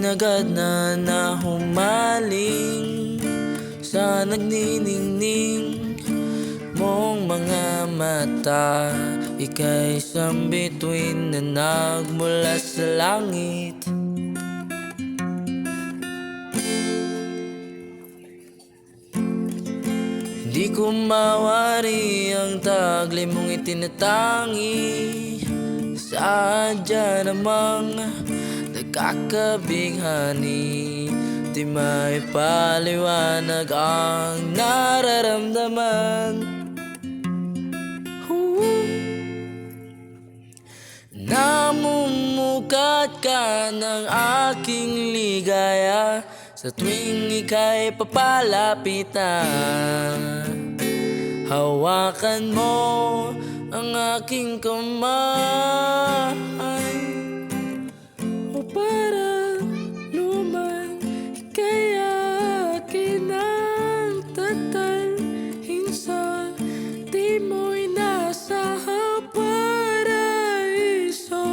agad na nahumaling sa nagniningning mong mga mata. Ika'y isang bituin na nagmula sa langit. Hindi ko mawari ang taglay mong itinatangi. Sadya namang nagkakabighani, di maipaliwanag ang nararamdaman. Namumukat ka ng aking ligaya sa tuwing ika'y papalapit na. Hawakan mo ang aking kamay, o para luman ika'y akin ang tatalhin sa di mo'y nasa paraiso.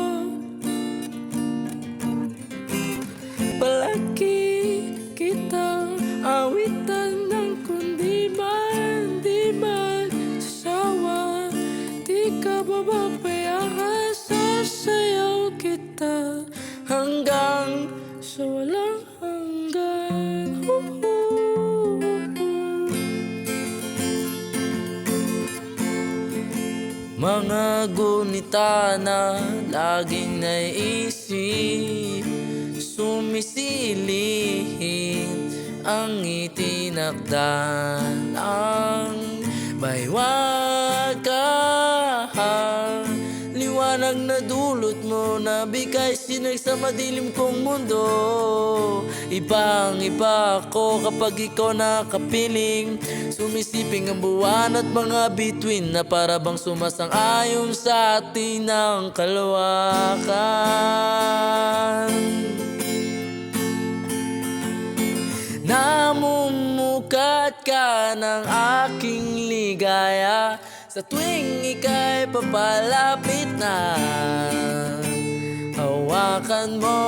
Palagi kitang awitan ng kundi man di magsasawa. Di ka bababayaan, sasayaw kita hanggang sa walang hanggan. Mga gunita na laging naiisip, sumisilip ang itinakda ng baywaga. Liwanag na dulot mo na bigay sinag sa madilim kong mundo. Ibang iba ako kapag ikaw nakapiling. Sumisiping ang buwan at mga bituin na para bang sumasang-ayon sa atin ng kalawakan. Namumukat ka ng aking ligaya sa tuwing ika'y papalapit na. Hawakan mo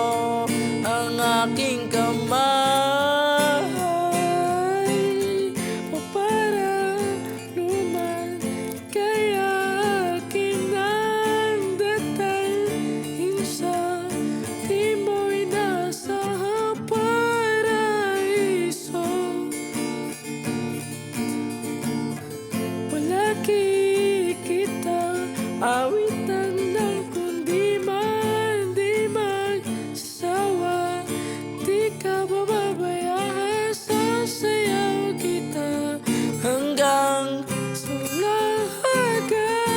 ang aking kamay, o para luman ika'y akin ang datalhin sa di mo'y nasa paraiso. Palagi kita awitan ng kundi man di magsasawa. Di ka bababayaan, sasayaw kita hanggang sa walang hanggan.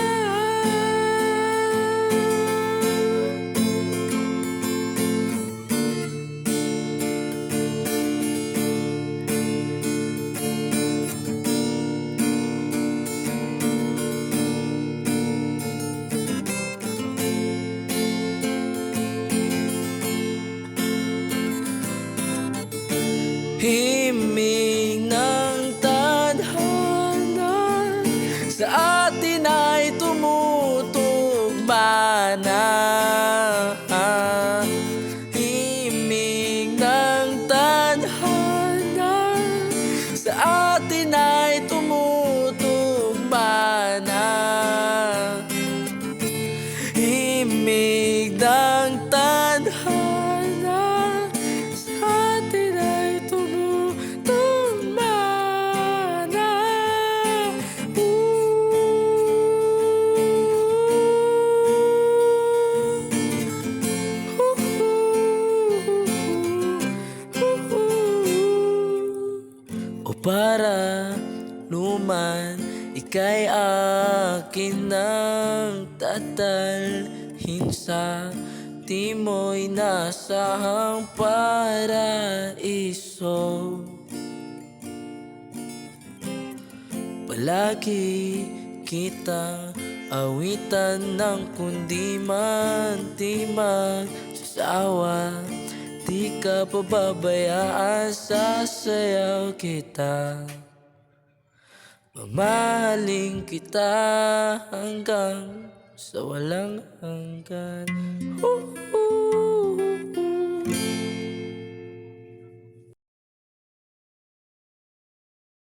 Himig ng tadhana sa atin ay tumutugma na. Himig ng tadhana sa atin ay tumutugma na. Himig ng tadhana para luman ika'y akin ng tatalhin sa di mo'y nasahang paraiso. Palagi kita awitan ng kundi man di magsasawa. Di ka pababayaan, sasayaw kita. Mamahalin kita hanggang sa walang hanggan.